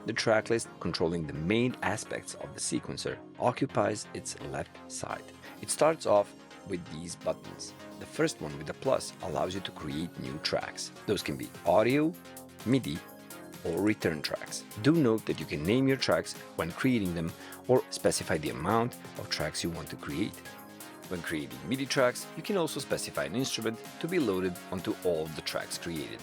The track list, controlling the main aspects of the sequencer, occupies its left side. It starts off with these buttons. The first one with the plus allows you to create new tracks. Those can be audio, MIDI, or return tracks. Do note that you can name your tracks when creating them or specify the amount of tracks you want to create. When creating MIDI tracks, you can also specify an instrument to be loaded onto all of the tracks created.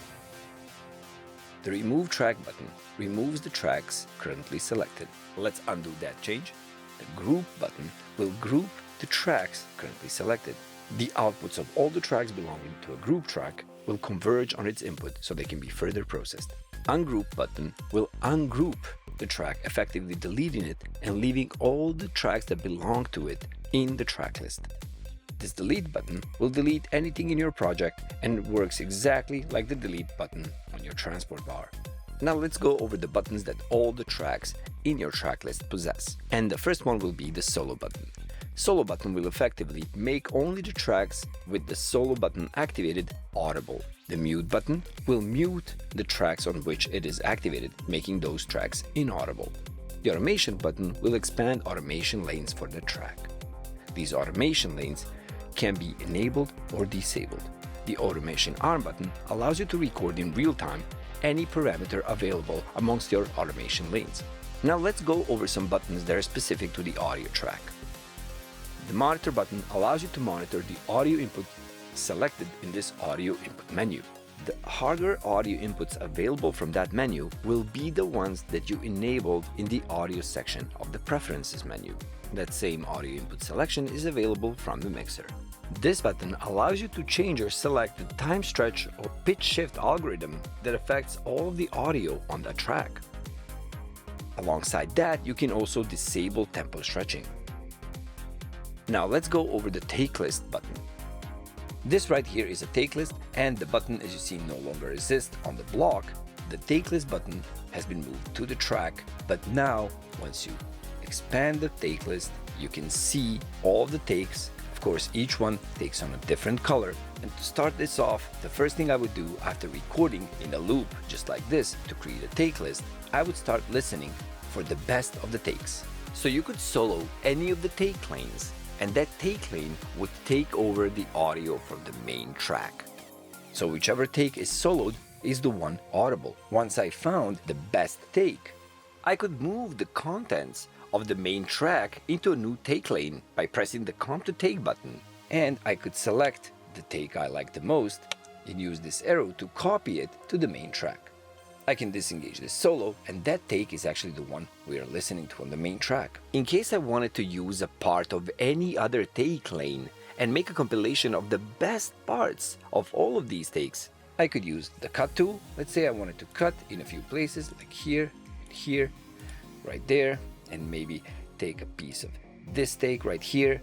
The Remove Track button removes the tracks currently selected. Let's undo that change. The Group button will group the tracks currently selected. The outputs of all the tracks belonging to a group track will converge on its input so they can be further processed. Ungroup button will ungroup the track, effectively deleting it and leaving all the tracks that belong to it in the track list. This Delete button will delete anything in your project and works exactly like the Delete button on your transport bar. Now let's go over the buttons that all the tracks in your track list possess. And the first one will be the Solo button. Solo button will effectively make only the tracks with the Solo button activated audible. The Mute button will mute the tracks on which it is activated, making those tracks inaudible. The Automation button will expand automation lanes for the track. These automation lanes can be enabled or disabled. The Automation Arm button allows you to record in real time any parameter available amongst your automation lanes. Now let's go over some buttons that are specific to the audio track. The Monitor button allows you to monitor the audio input selected in this audio input menu. The hardware audio inputs available from that menu will be the ones that you enabled in the audio section of the Preferences menu. That same audio input selection is available from the mixer. This button allows you to change or select the time stretch or pitch shift algorithm that affects all of the audio on that track. Alongside that, you can also disable tempo stretching. Now let's go over the Take List button. This right here is a take list, and the button, as you see, no longer exists on the block. The Take List button has been moved to the track, but now once you expand the take list, you can see all of the takes. Of course, each one takes on a different color. And to start this off, the first thing I would do after recording in a loop just like this to create a take list, I would start listening for the best of the takes. So you could solo any of the take lanes, and that take lane would take over the audio from the main track. So whichever take is soloed is the one audible. Once I found the best take, I could move the contents of the main track into a new take lane by pressing the Comp to Take button, and I could select the take I like the most and use this arrow to copy it to the main track. I can disengage this solo, and that take is actually the one we are listening to on the main track. In case I wanted to use a part of any other take lane and make a compilation of the best parts of all of these takes, I could use the Cut tool. Let's say I wanted to cut in a few places, like here, here, right there, and maybe take a piece of this take right here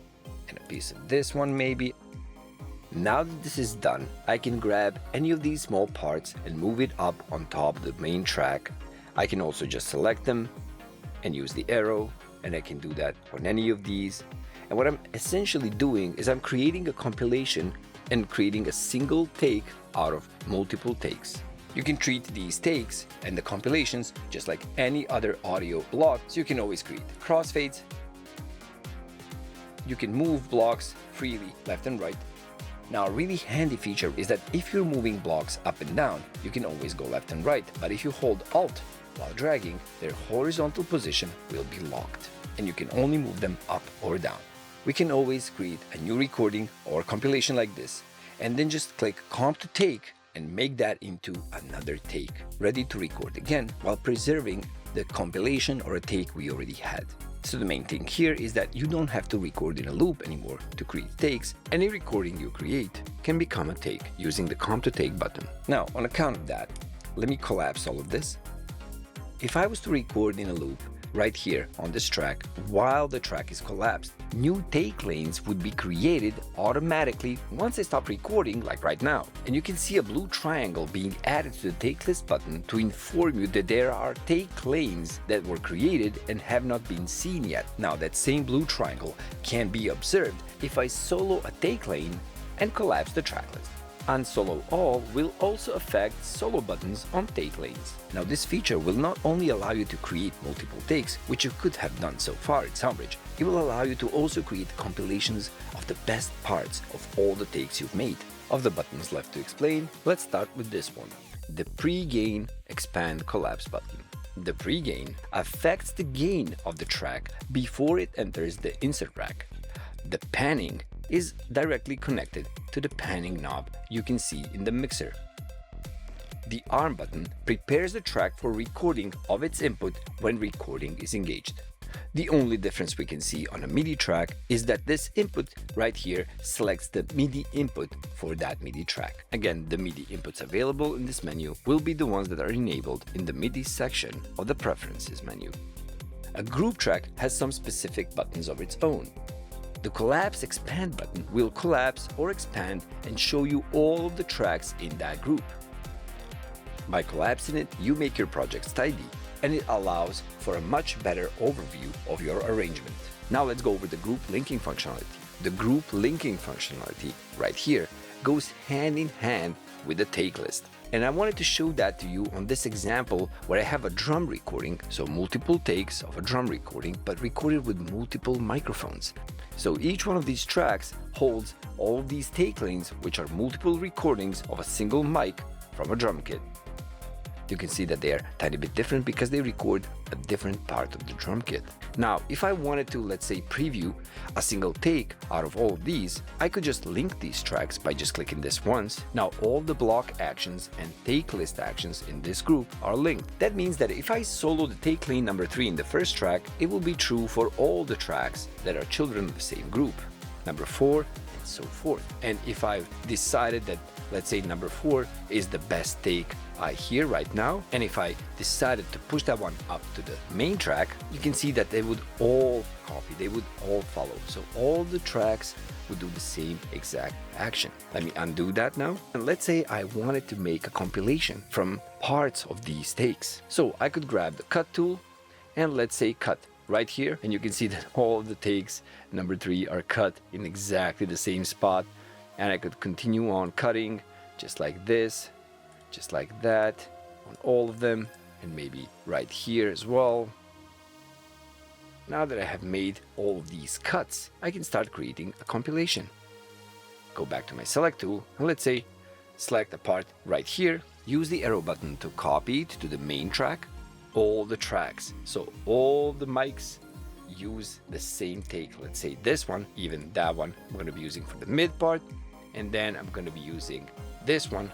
and a piece of this one maybe. Now that this is done, I can grab any of these small parts and move it up on top of the main track. I can also just select them and use the arrow, and I can do that on any of these. And what I'm essentially doing is I'm creating a compilation and creating a single take out of multiple takes. You can treat these takes and the compilations just like any other audio block, so you can always create crossfades. You can move blocks freely left and right. Now, a really handy feature is that if you're moving blocks up and down, you can always go left and right, but if you hold Alt while dragging, their horizontal position will be locked, and you can only move them up or down. We can always create a new recording or compilation like this, and then just click Comp to Take and make that into another take, ready to record again while preserving the compilation or a take we already had. So the main thing here is that you don't have to record in a loop anymore to create takes. Any recording you create can become a take using the Comp to Take button. Now, on account of that, let me collapse all of this. If I was to record in a loop right here on this track while the track is collapsed, new take lanes would be created automatically once I stop recording, like right now. And you can see a blue triangle being added to the Take List button to inform you that there are take lanes that were created and have not been seen yet. Now, that same blue triangle can be observed if I solo a take lane and collapse the track list. Unsolo All will also affect solo buttons on take lanes. Now this feature will not only allow you to create multiple takes, which you could have done so far in SoundBridge, it will allow you to also create compilations of the best parts of all the takes you've made. Of the buttons left to explain, let's start with this one, the pre-gain expand collapse button. The pre-gain affects the gain of the track before it enters the insert rack. The panning is directly connected to the panning knob you can see in the mixer. The arm button prepares the track for recording of its input when recording is engaged. The only difference we can see on a MIDI track is that this input right here selects the MIDI input for that MIDI track. Again, the MIDI inputs available in this menu will be the ones that are enabled in the MIDI section of the Preferences menu. A group track has some specific buttons of its own. The Collapse Expand button will collapse or expand and show you all of the tracks in that group. By collapsing it, you make your projects tidy, and it allows for a much better overview of your arrangement. Now let's go over the group linking functionality. The group linking functionality right here goes hand in hand with the take list. And I wanted to show that to you on this example where I have a drum recording, so multiple takes of a drum recording, but recorded with multiple microphones. So each one of these tracks holds all of these take lanes, which are multiple recordings of a single mic from a drum kit. You can see that they are a tiny bit different because they record a different part of the drum kit. Now, if I wanted to, let's say, preview a single take out of all of these, I could just link these tracks by just clicking this once. Now, all the block actions and take list actions in this group are linked. That means that if I solo the take lane number 3 in the first track, it will be true for all the tracks that are children of the same group, number 4, and so forth. And if I've decided that, let's say, number 4 is the best take I hear right now, and if I decided to push that one up to the main track, you can see that they would all copy, they would all follow. So all the tracks would do the same exact action. Let me undo that now. And let's say I wanted to make a compilation from parts of these takes. So I could grab the cut tool and let's say cut right here, and you can see that all of the takes number 3 are cut in exactly the same spot. And I could continue on cutting just like this, just like that, on all of them, and maybe right here as well. Now that I have made all of these cuts, I can start creating a compilation. Go back to my select tool, and let's say select a part right here, use the arrow button to copy it to the main track, all the tracks. So all the mics use the same take. Let's say this one, even that one, I'm going to be using for the mid part, and then I'm going to be using this one,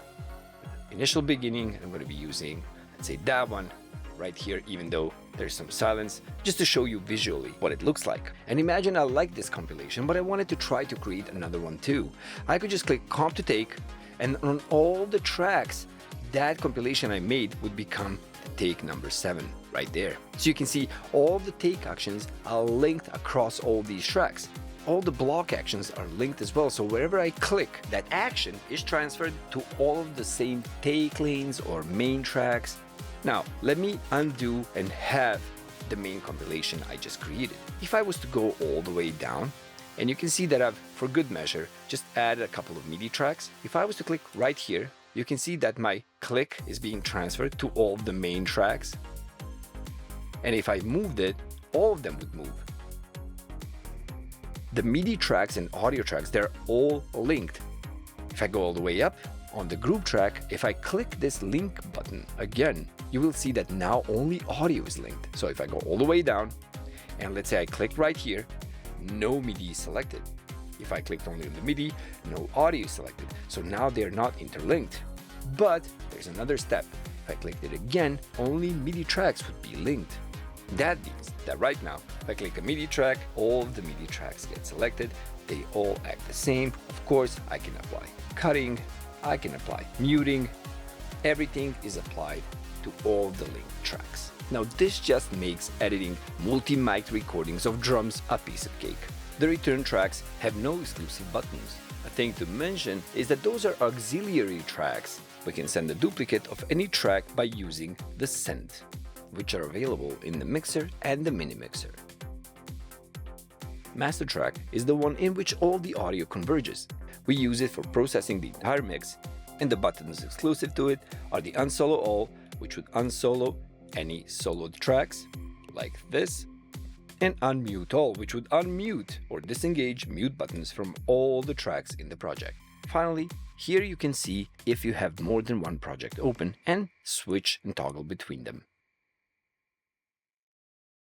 initial beginning, and I'm going to be using, let's say, that one right here, even though there's some silence, just to show you visually what it looks like. And imagine I like this compilation, but I wanted to try to create another one too. I could just click comp to take, and on all the tracks, that compilation I made would become the take number 7 right there. So you can see all the take actions are linked across all these tracks. All the block actions are linked as well, so wherever I click, that action is transferred to all of the same take lanes or main tracks. Now, let me undo and have the main compilation I just created. If I was to go all the way down, and you can see that I've, for good measure, just added a couple of MIDI tracks. If I was to click right here, you can see that my click is being transferred to all of the main tracks. And if I moved it, all of them would move. The MIDI tracks and audio tracks, they're all linked. If I go all the way up on the group track, if I click this link button again, you will see that now only audio is linked. So if I go all the way down, and let's say I click right here, no MIDI is selected. If I clicked only on the MIDI, no audio is selected. So now they're not interlinked. But there's another step. If I clicked it again, only MIDI tracks would be linked. That means that right now, if I click a MIDI track, all of the MIDI tracks get selected. They all act the same. Of course, I can apply cutting, I can apply muting. Everything is applied to all the linked tracks. Now this just makes editing multi-mic recordings of drums a piece of cake. The return tracks have no exclusive buttons. A thing to mention is that those are auxiliary tracks. We can send a duplicate of any track by using the send, which are available in the mixer and the mini mixer. Master track is the one in which all the audio converges. We use it for processing the entire mix And the buttons exclusive to it are the unsolo all, which would unsolo any soloed tracks, like this, and unmute all, which would unmute or disengage mute buttons from all the tracks in the project. Finally, here you can see if you have more than one project open and switch and toggle between them.